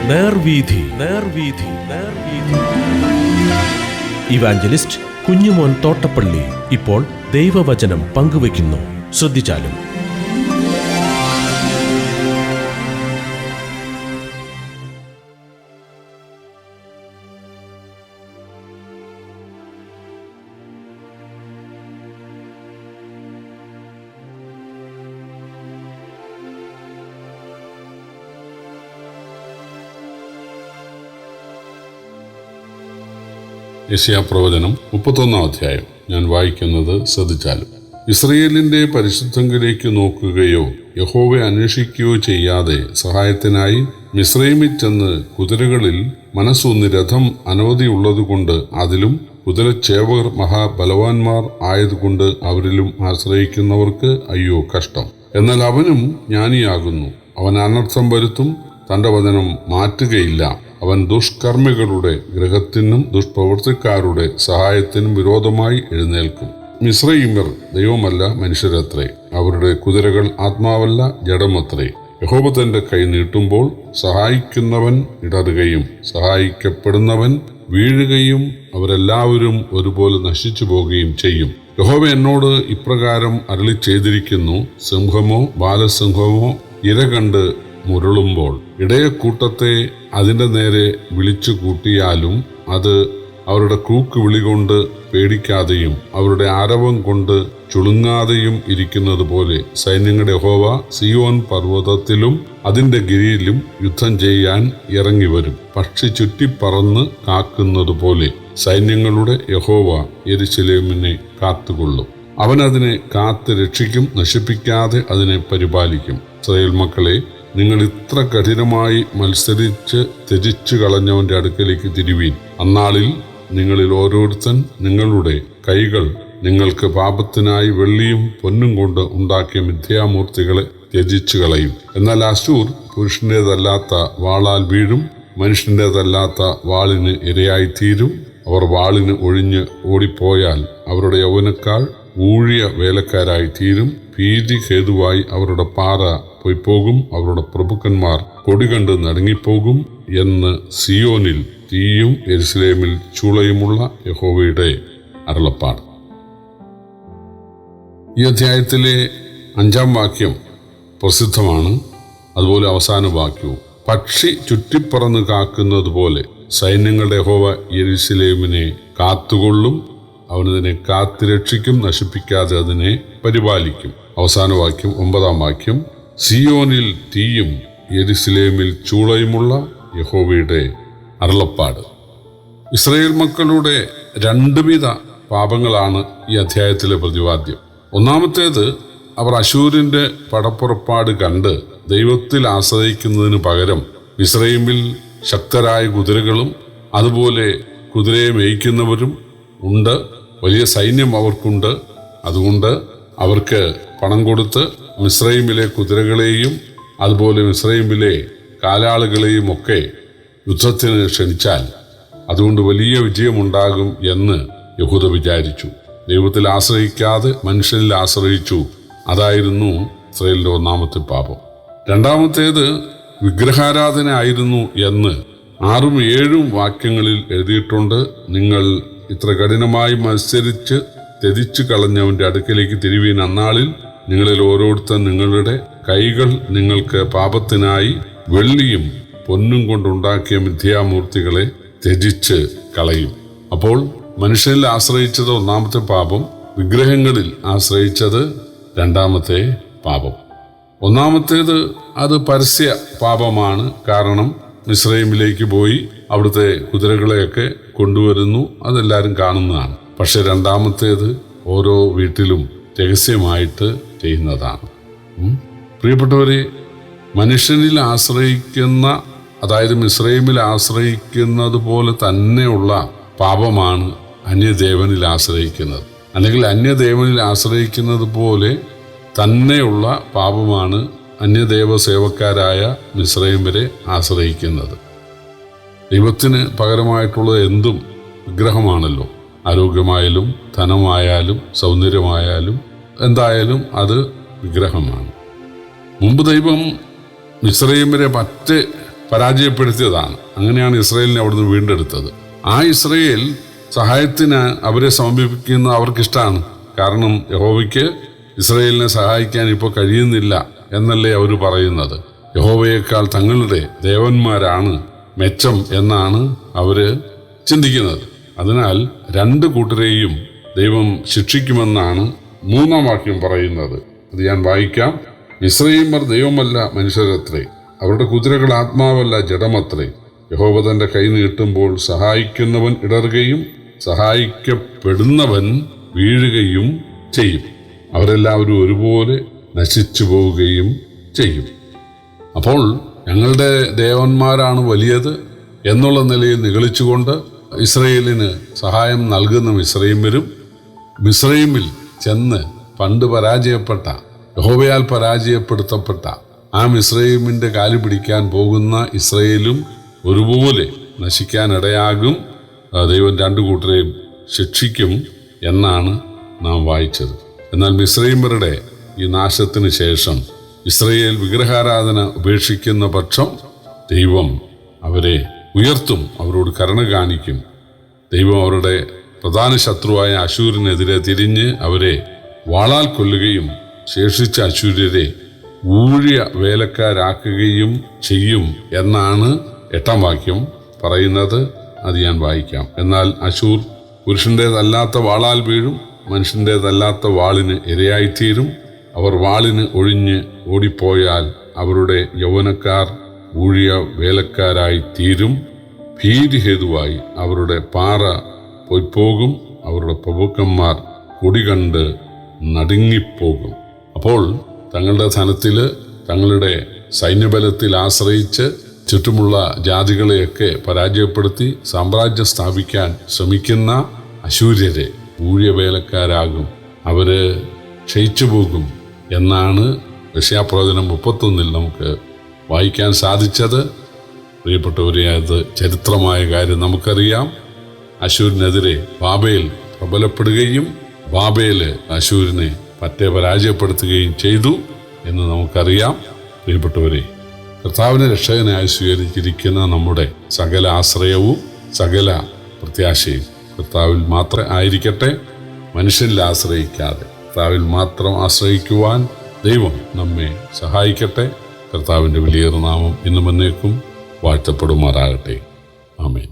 നേർവീഥി നേർവീഥി നേർവീഥി. Evangelist Kunjumon Thottappally ഇപ്പോൾ ദൈവവചനം പങ്കുവയ്ക്കുന്നു. ശ്രദ്ധിച്ചാലും. യെശയ്യാപ്രവചനം 31-ാം അധ്യായം. ഞാൻ വായിക്കുന്നത് ശ്രദ്ധിച്ചാലും. ഇസ്രയേലിന്റെ പരിശുദ്ധങ്കിലേക്ക് നോക്കുകയോ യഹോവയെ അന്വേഷിക്കുകയോ ചെയ്യാതെ സഹായത്തിനായി മിസ്രയീമിൽ ചെന്ന് കുതിരകളിൽ മനസ്സൂന്നി രഥം അനവധിയുള്ളതുകൊണ്ട് അതിലും കുതിരച്ചേവകർ മഹാബലവാന്മാർ ആയതുകൊണ്ട് അവരിലും ആശ്രയിക്കുന്നവർക്ക് അയ്യോ കഷ്ടം. എന്നാൽ അവനും ജ്ഞാനിയാകുന്നു. അവൻ അനർത്ഥം വരുത്തും, തന്റെ വചനം മാറ്റുകയില്ല. അവൻ ദുഷ്കർമ്മികളുടെ ഗൃഹത്തിനും ദുഷ്പ്രവൃത്തിക്കാരുടെ സഹായത്തിനും വിരോധമായി എഴുന്നേൽക്കും. മിസ്രയീമ്യർ ദൈവമല്ല മനുഷ്യരത്രേ, അവരുടെ കുതിരകൾ ആത്മാവല്ല ജഡമത്രേ. യഹോവ തന്റെ കൈ നീട്ടുമ്പോൾ സഹായിക്കുന്നവൻ ഇടറുകയും സഹായിക്കപ്പെടുന്നവൻ വീഴുകയും അവരെല്ലാവരും ഒരുപോലെ നശിച്ചു പോവുകയും ചെയ്യും. യഹോവ എന്നോട് ഇപ്രകാരം അരുളി ചെയ്തിരിക്കുന്നു: സിംഹമോ ബാലസിംഹമോ ഇര കണ്ട് മുരളുമ്പോൾ ഇടയക്കൂട്ടത്തെ അതിൻ്റെ നേരെ വിളിച്ചു കൂട്ടിയാലും അത് അവരുടെ കൂക്ക് വിളി കൊണ്ട് പേടിക്കാതെയും അവരുടെ ആരവം കൊണ്ട് ചുളുങ്ങാതെയും ഇരിക്കുന്നത് പോലെ സൈന്യങ്ങളുടെ യഹോവ സിയോൻ പർവ്വതത്തിലും അതിൻ്റെ ഗിരിയിലും യുദ്ധം ചെയ്യാൻ ഇറങ്ങി വരും. പക്ഷി ചുറ്റിപ്പറന്ന് കാക്കുന്നത് പോലെ സൈന്യങ്ങളുടെ യഹോവ യെരൂശലേമിനെ കാത്തുകൊള്ളും. അവൻ അതിനെ കാത്ത് രക്ഷിക്കും, നശിപ്പിക്കാതെ അതിനെ പരിപാലിക്കും. ഇസ്രായേൽ മക്കളെ, നിങ്ങൾ ഇത്ര കഠിനമായി മത്സരിച്ച് ത്യജിച്ചു കളഞ്ഞവന്റെ അടുക്കലേക്ക് തിരുവീൻ. അന്നാളിൽ നിങ്ങളിൽ ഓരോരുത്തൻ നിങ്ങളുടെ കൈകൾ നിങ്ങൾക്ക് പാപത്തിനായി വെള്ളിയും പൊന്നും കൊണ്ട് ഉണ്ടാക്കിയ മിഥ്യാമൂർത്തികളെ ത്യജിച്ചു കളയും. എന്നാൽ അശൂർ പുരുഷൻ്റേതല്ലാത്ത വാളാൽ വീഴും, മനുഷ്യൻ്റേതല്ലാത്ത വാളിന് ഇരയായിത്തീരും. അവർ വാളിന് ഒഴിഞ്ഞ് ഓടിപ്പോയാൽ അവരുടെ യൗവനക്കാർ ഊഴിയ വേലക്കാരായി തീരും. ഭീതി ഹേതുവായി അവരുടെ പാറ പോയിപ്പോകും, അവരുടെ പ്രഭുക്കന്മാർ കൊടികണ്ട് നടുങ്ങിപ്പോകും എന്ന് സിയോനിൽ തീയും യെരൂശലേമിൽ ചൂളയുമുള്ള യഹോവയുടെ അരുളപ്പാട്. ഈ അധ്യായത്തിലെ 5-ാം വാക്യം പ്രസിദ്ധമാണ്. അതുപോലെ അവസാന വാക്യവും. പക്ഷി ചുറ്റിപ്പറന്ന് കാക്കുന്നത് പോലെ സൈന്യങ്ങളുടെ യഹോവ യെരൂശലേമിനെ കാത്തുകൊള്ളും. അവനതിനെ കാത്തുരക്ഷിക്കും, നശിപ്പിക്കാതെ അതിനെ പരിപാലിക്കും. അവസാന വാക്യം 9-ാം വാക്യം. സിയോനിൽ തീയും യെരൂശലേമിൽ ചൂളയുമുള്ള യഹോവയുടെ അരുളപ്പാട്. ഇസ്രായേൽ മക്കളുടെ 2 വിധ പാപങ്ങളാണ് ഈ അധ്യായത്തിലെ പ്രതിപാദ്യം. ഒന്നാമത്തേത്, അവർ അശൂരിന്റെ പടപ്പുറപ്പാട് കണ്ട് ദൈവത്തിൽ ആശ്രയിക്കുന്നതിന് പകരം മിസ്രയീമിൽ ശക്തരായ കുതിരകളും അതുപോലെ കുതിരയെ മേയ്ക്കുന്നവരും ഉണ്ട്, വലിയ സൈന്യം അവർക്കുണ്ട്. അതുകൊണ്ട് അവർക്ക് പണം കൊടുത്ത് മിസ്രയീമിലെ കുതിരകളെയും അതുപോലെ മിസ്രയീമിലെ കാലാളുകളെയും ഒക്കെ യുദ്ധത്തിന് ക്ഷണിച്ചാൽ അതുകൊണ്ട് വലിയ വിജയമുണ്ടാകും എന്ന് യഹൂദ വിചാരിച്ചു. ദൈവത്തിൽ ആശ്രയിക്കാതെ മനുഷ്യനിൽ ആശ്രയിച്ചു. അതായിരുന്നു ഇസ്രായേലിന്റെ ഒന്നാമത്തെ പാപം. രണ്ടാമത്തേത് വിഗ്രഹാരാധന ആയിരുന്നു എന്ന് 6ഉം 7ഉം വാക്യങ്ങളിൽ എഴുതിയിട്ടുണ്ട്. നിങ്ങൾ ഇത്ര കഠിനമായി മത്സരിച്ച് ത്യജിച്ചു കളഞ്ഞവന്റെ അടുക്കലേക്ക് തിരുവീൻ. അന്നാളിൽ നിങ്ങളിൽ ഓരോരുത്തർ നിങ്ങളുടെ കൈകൾ നിങ്ങൾക്ക് പാപത്തിനായി വെള്ളിയും പൊന്നും കൊണ്ടുണ്ടാക്കിയ മിഥ്യാമൂർത്തികളെ ത്യജിച്ച് കളയും. അപ്പോൾ മനുഷ്യനിൽ ആശ്രയിച്ചത് ഒന്നാമത്തെ പാപം, വിഗ്രഹങ്ങളിൽ ആശ്രയിച്ചത് രണ്ടാമത്തെ പാപം. ഒന്നാമത്തേത് അത് പരസ്യ പാപമാണ്. കാരണം മിസ്രയീമിലേക്ക് പോയി അവിടുത്തെ കുതിരകളെയൊക്കെ കൊണ്ടുവരുന്നു, അതെല്ലാവരും കാണുന്നതാണ്. പക്ഷെ രണ്ടാമത്തേത് ഓരോ വീട്ടിലും രഹസ്യമായിട്ട് ചെയ്യുന്നതാണ്. പ്രിയപ്പെട്ടവരെ, മനുഷ്യനിൽ ആശ്രയിക്കുന്ന, അതായത് മിസ്രയീമിൽ ആശ്രയിക്കുന്നത് പോലെ തന്നെയുള്ള പാപമാണ് അന്യദേവനിൽ ആശ്രയിക്കുന്നത്. അല്ലെങ്കിൽ അന്യദേവനിൽ ആശ്രയിക്കുന്നത് പോലെ തന്നെയുള്ള പാപമാണ് അന്യദേവ സേവക്കാരായ മിസ്രയീമ്യരെ ആശ്രയിക്കുന്നത്. ദൈവത്തിന് പകരമായിട്ടുള്ളത് എന്തും വിഗ്രഹമാണല്ലോ. ആരോഗ്യമായാലും ധനമായാലും സൗന്ദര്യമായാലും എന്തായാലും അത് വിഗ്രഹമാണ്. മുമ്പ് ദൈവം മിസ്രയീമ്യരെ പരാജയപ്പെടുത്തിയതാണ്. അങ്ങനെയാണ് ഇസ്രായേലിനെ അവിടുന്ന് വീണ്ടെടുത്തത്. ആ ഇസ്രായേൽ സഹായത്തിന് അവരെ സമീപിക്കുന്നത് അവർക്കിഷ്ടമാണ്. കാരണം യഹോവയ്ക്ക് ഇസ്രായേലിനെ സഹായിക്കാൻ ഇപ്പോൾ കഴിയുന്നില്ല എന്നല്ലേ അവർ പറയുന്നത്. യഹോവയേക്കാൾ തങ്ങളുടെ ദേവന്മാരാണ് മെച്ചം എന്നാണ് അവർ ചിന്തിക്കുന്നത്. അതിനാൽ രണ്ട് കൂട്ടരെയും ദൈവം ശിക്ഷിക്കുമെന്നാണ് 3-ാം വാക്യം പറയുന്നത്. അത് ഞാൻ വായിക്കാം. മിസ്രയീമ്യർ ദൈവമല്ല മനുഷ്യരത്രേ, അവരുടെ കുതിരകൾ ആത്മാവല്ല ജഡമത്രേ. യഹോവ തന്റെ കൈ നീട്ടുമ്പോൾ സഹായിക്കുന്നവൻ ഇടറുകയും സഹായിക്കപ്പെടുന്നവൻ വീഴുകയും ചെയ്യും. അവരെല്ലാവരും ഒരുപോലെ നശിച്ചു പോവുകയും ചെയ്യും. അപ്പോൾ ഞങ്ങളുടെ ദേവന്മാരാണ് വലിയത് എന്നുള്ള നിലയിൽ നിഗളിച്ചുകൊണ്ട് ഇസ്രയേലിന് സഹായം നൽകുന്ന മിസ്രയീമ്യരും മിസ്രയീമിൽ ചെന്ന് പണ്ട് പരാജയപ്പെട്ട, യഹോവയാൽ പരാജയപ്പെടുത്തപ്പെട്ട ആ മിസ്രയീമിൻ്റെ കാലു പിടിക്കാൻ പോകുന്ന ഇസ്രയേലും ഒരുപോലെ നശിക്കാനിടയാകും. ദൈവം രണ്ടു കൂട്ടരെയും ശിക്ഷിക്കും എന്നാണ് നാം വായിച്ചത്. എന്നാൽ മിസ്രയീമ്യരുടെ ഈ നാശത്തിന് ശേഷം ഇസ്രയേൽ വിഗ്രഹാരാധന ഉപേക്ഷിക്കുന്ന പക്ഷം ദൈവം അവരെ ഉയർത്തും, അവരോട് കരുണ കാണിക്കും. ദൈവം അവരുടെ പ്രധാന ശത്രുവായ അശൂരിനെതിരെ തിരിഞ്ഞ് അവരെ വാളാൽ കൊല്ലുകയും ശേഷിച്ച അശൂര്യരെ ഊഴിയ വേലക്കാരാക്കുകയും ചെയ്യും എന്നാണ് 8-ാം വാക്യം പറയുന്നത്. അത് ഞാൻ വായിക്കാം. എന്നാൽ അശൂർ പുരുഷൻ്റേതല്ലാത്ത വാളാൽ വീഴും, മനുഷ്യൻ്റേതല്ലാത്ത വാളിന് ഇരയായിത്തീരും. അവർ വാളിന് ഒഴിഞ്ഞ് ഓടിപ്പോയാൽ അവരുടെ യൗവനക്കാർ ഊഴിയ വേലക്കാരായി തീരും. ഭീതി ഹേതുവായി അവരുടെ പാറ പോയിപ്പോകും, അവരുടെ പ്രഭുക്കന്മാർ കൊടി കണ്ട് നടുങ്ങിപ്പോകും. അപ്പോൾ തങ്ങളുടെ ധനത്തിൽ, തങ്ങളുടെ സൈന്യബലത്തിൽ ആശ്രയിച്ച് ചുറ്റുമുള്ള ജാതികളെയൊക്കെ പരാജയപ്പെടുത്തി സാമ്രാജ്യം സ്ഥാപിക്കാൻ ശ്രമിക്കുന്ന അശൂര്യരെ ഊഴിയവേലക്കാരാകും, അവര് ക്ഷയിച്ചു പോകും എന്നാണ് യെശയ്യാപ്രവചനം 31 നമുക്ക് വായിക്കാൻ സാധിച്ചത്. പ്രിയപ്പെട്ടവരെ, അത് ചരിത്രമായ കാര്യം നമുക്കറിയാം. അശൂരിനെതിരെ ബാബേൽ പ്രബലപ്പെടുകയും ബാബേല് അശൂരിനെ പറ്റേ പരാജയപ്പെടുത്തുകയും ചെയ്തു എന്ന് നമുക്കറിയാം. പ്രിയപ്പെട്ടവരെ, കർത്താവിനെ രക്ഷകനായി സ്വീകരിച്ചിരിക്കുന്ന നമ്മുടെ സകല ആശ്രയവും സകല പ്രത്യാശയും കർത്താവിൽ മാത്രം ആയിരിക്കട്ടെ. മനുഷ്യനിൽ ആശ്രയിക്കാതെ കർത്താവിൽ മാത്രം ആശ്രയിക്കുവാൻ ദൈവം നമ്മെ സഹായിക്കട്ടെ. കർത്താവിൻ്റെ വലിയ നാമം ഇന്നും എന്നേക്കും വാഴ്ത്തപ്പെടുമാറാകട്ടെ. ആമേൻ.